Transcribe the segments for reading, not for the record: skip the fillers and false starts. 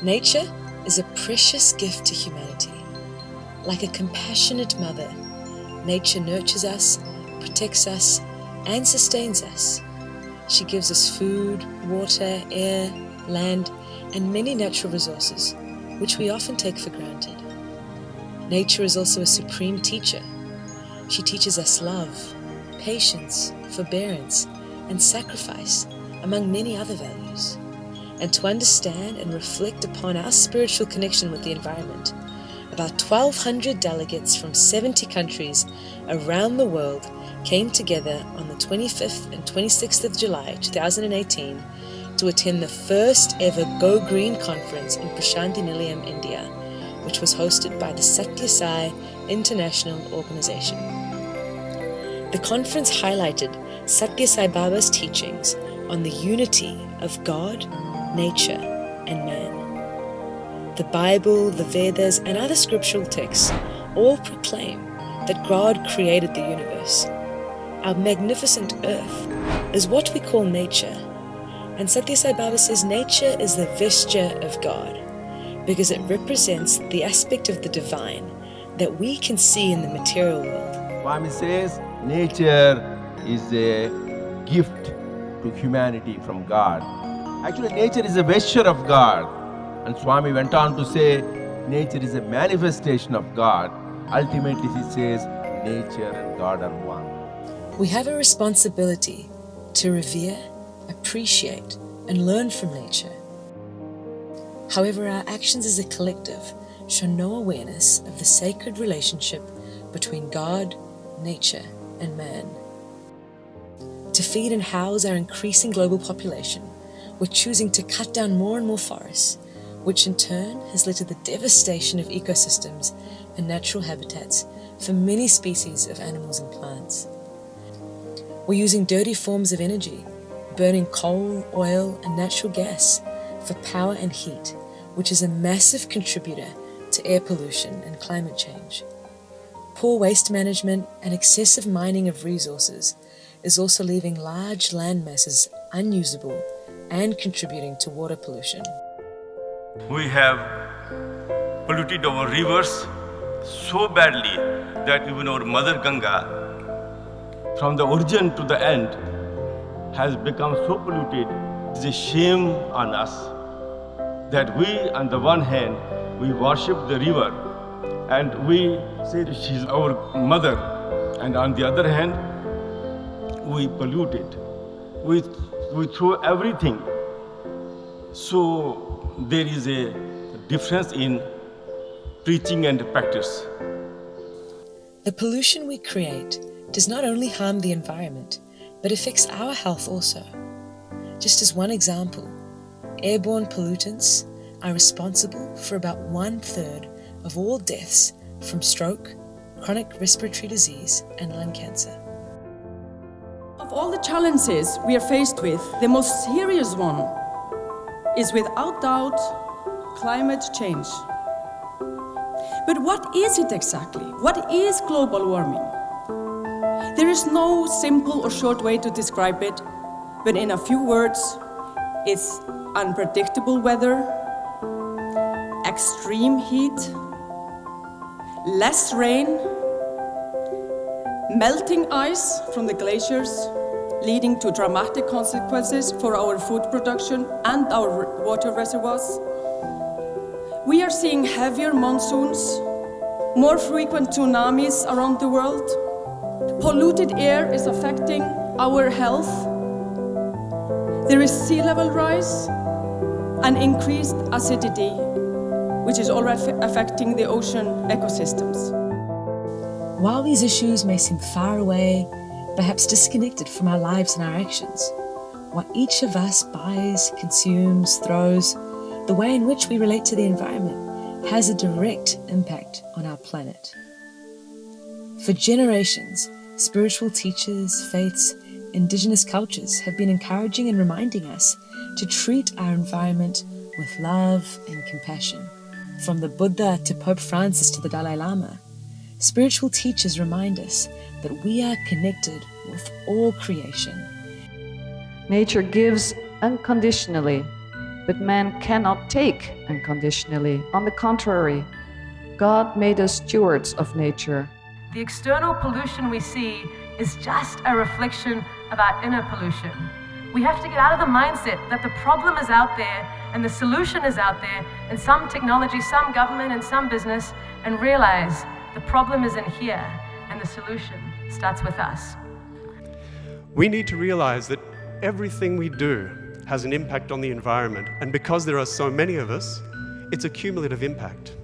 Nature is a precious gift to humanity. Like a compassionate mother, nature nurtures us, protects us, and sustains us. She gives us food, water, air, land, and many natural resources, which we often take for granted. Nature is also a supreme teacher. She teaches us love, patience, forbearance, and sacrifice, among many other values. And to understand and reflect upon our spiritual connection with the environment, about 1,200 delegates from 70 countries around the world came together on the 25th and 26th of July 2018 to attend the first ever Go Green conference in Prashanthi Nilayam, India, which was hosted by the Sathya Sai International Organization. The conference highlighted Sathya Sai Baba's teachings on the unity of God, nature, and man. The Bible, the Vedas, and other scriptural texts all proclaim that God created the universe. Our magnificent earth is what we call nature. And Sathya Sai Baba says nature is the vesture of God because it represents the aspect of the divine that we can see in the material world. Swami says nature is a gift to humanity from God. Actually, nature is a vesture of God. And Swami went on to say, nature is a manifestation of God. Ultimately, he says, nature and God are one. We have a responsibility to revere, appreciate, and learn from nature. However, our actions as a collective show no awareness of the sacred relationship between God, nature, and man. To feed and house our increasing global population, we're choosing to cut down more and more forests, which in turn has led to the devastation of ecosystems and natural habitats for many species of animals and plants. We're using dirty forms of energy, burning coal, oil, and natural gas for power and heat, which is a massive contributor to air pollution and climate change. Poor waste management and excessive mining of resources is also leaving large land masses unusable and contributing to water pollution. We have polluted our rivers so badly that even our mother Ganga, from the origin to the end, has become so polluted. It's a shame on us that we, on the one hand, we worship the river and we say she's our mother, and on the other hand, we pollute it. We throw everything. So there is a difference in preaching and practice. The pollution we create does not only harm the environment, but affects our health also. Just as one example, airborne pollutants are responsible for about 1/3 of all deaths from stroke, chronic respiratory disease, and lung cancer. Of all the challenges we are faced with, the most serious one is without doubt climate change. But what is it exactly? What is global warming? There is no simple or short way to describe it, but in a few words, it's unpredictable weather, extreme heat, less rain, melting ice from the glaciers, leading to dramatic consequences for our food production and our water reservoirs. We are seeing heavier monsoons, more frequent tsunamis around the world. Polluted air is affecting our health. There is sea level rise and increased acidity, which is already affecting the ocean ecosystems. While these issues may seem far away, perhaps disconnected from our lives and our actions, what each of us buys, consumes, throws, the way in which we relate to the environment has a direct impact on our planet. For generations, spiritual teachers, faiths, indigenous cultures have been encouraging and reminding us to treat our environment with love and compassion. From the Buddha to Pope Francis to the Dalai Lama, spiritual teachers remind us that we are connected with all creation. Nature gives unconditionally, But man cannot take unconditionally. On the contrary, God made us stewards of nature. The external pollution we see is just a reflection of our inner pollution. We have to get out of the mindset that the problem is out there and the solution is out there in some technology, some government, and some business, and realize the problem is in here and the solution starts with us. We need to realize that everything we do has an impact on the environment, and because there are so many of us, it's a cumulative impact.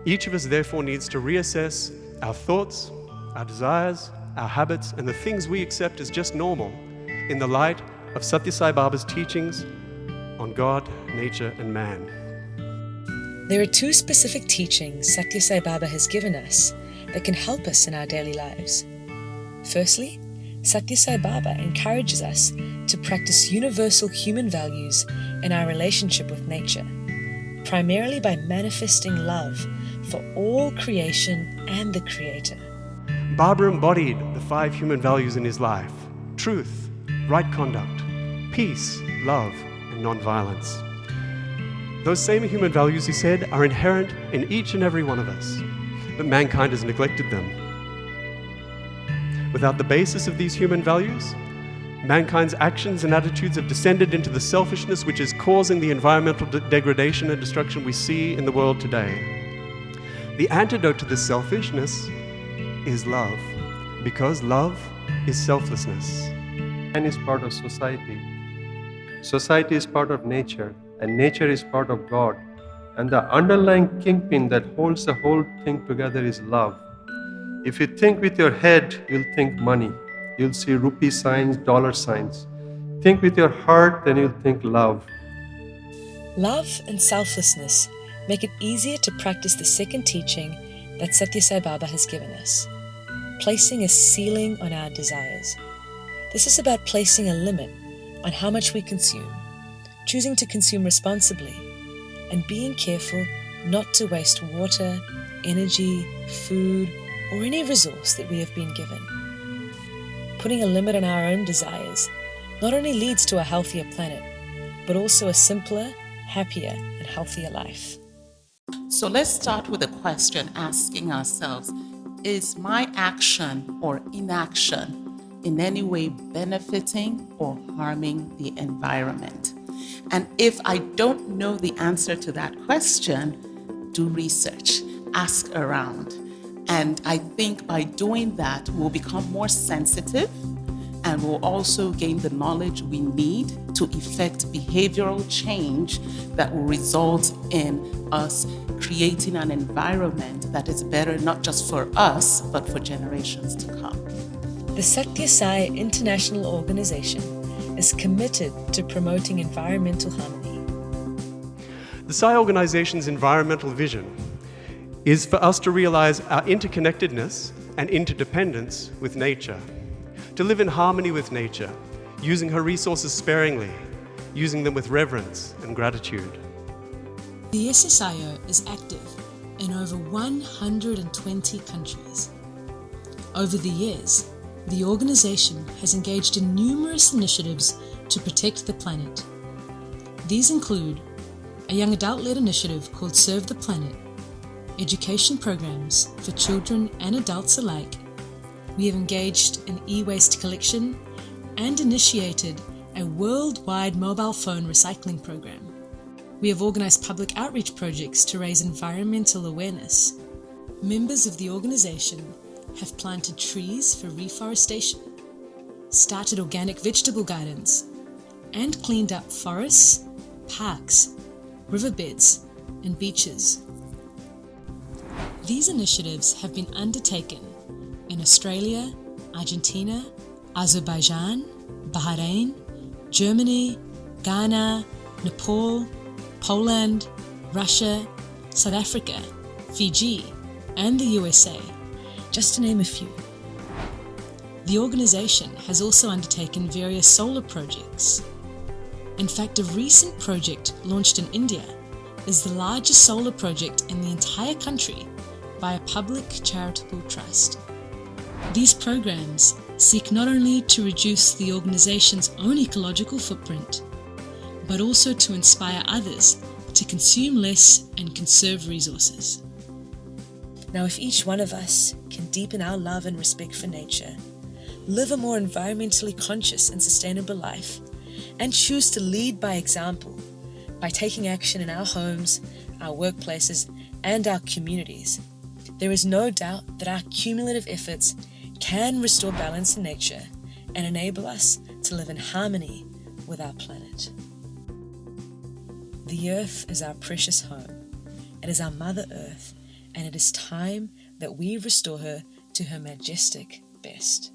Each of us therefore needs to reassess our thoughts, our desires, our habits, and the things we accept as just normal in the light of Sathya Sai Baba's teachings on God, nature, and man. There are two specific teachings Sathya Sai Baba has given us that can help us in our daily lives. Firstly, Sathya Sai Baba encourages us to practice universal human values in our relationship with nature, primarily by manifesting love for all creation and the Creator. Baba embodied the 5 human values in his life: truth, right conduct, peace, love, and non-violence. Those same human values, he said, are inherent in each and every one of us, but mankind has neglected them. Without the basis of these human values, mankind's actions and attitudes have descended into the selfishness which is causing the environmental degradation and destruction we see in the world today. The antidote to this selfishness is love, because love is selflessness. Man is part of society. Society is part of nature, and nature is part of God. And the underlying kingpin that holds the whole thing together is love. If you think with your head, you'll think money. You'll see rupee signs, dollar signs. Think with your heart, then you'll think love. Love and selflessness make it easier to practice the second teaching that Sathya Sai Baba has given us, placing a ceiling on our desires. This is about placing a limit on how much we consume, choosing to consume responsibly, and being careful not to waste water, energy, food, or any resource that we have been given. Putting a limit on our own desires not only leads to a healthier planet, but also a simpler, happier, and healthier life. So let's start with a question asking ourselves, is my action or inaction in any way benefiting or harming the environment? And if I don't know the answer to that question, do research, ask around. And I think by doing that, we'll become more sensitive and we'll also gain the knowledge we need to effect behavioral change that will result in us creating an environment that is better not just for us, but for generations to come. The Sathya Sai International Organization is committed to promoting environmental harmony. The Sai Organization's environmental vision is for us to realize our interconnectedness and interdependence with nature, to live in harmony with nature, using her resources sparingly, using them with reverence and gratitude. The SSIO is active in over 120 countries. Over the years, the organization has engaged in numerous initiatives to protect the planet. These include a young adult-led initiative called Serve the Planet, education programs for children and adults alike. We have engaged in e-waste collection and initiated a worldwide mobile phone recycling program. We have organized public outreach projects to raise environmental awareness. Members of the organization have planted trees for reforestation, started organic vegetable gardens, and cleaned up forests, parks, riverbeds, and beaches. These initiatives have been undertaken in Australia, Argentina, Azerbaijan, Bahrain, Germany, Ghana, Nepal, Poland, Russia, South Africa, Fiji, and the USA, just to name a few. The organization has also undertaken various solar projects. In fact, a recent project launched in India is the largest solar project in the entire country by a public charitable trust. These programs seek not only to reduce the organization's own ecological footprint, but also to inspire others to consume less and conserve resources. Now, if each one of us can deepen our love and respect for nature, live a more environmentally conscious and sustainable life, and choose to lead by example by taking action in our homes, our workplaces, and our communities, there is no doubt that our cumulative efforts can restore balance in nature and enable us to live in harmony with our planet. The Earth is our precious home. It is our Mother Earth, and it is time that we restore her to her majestic best.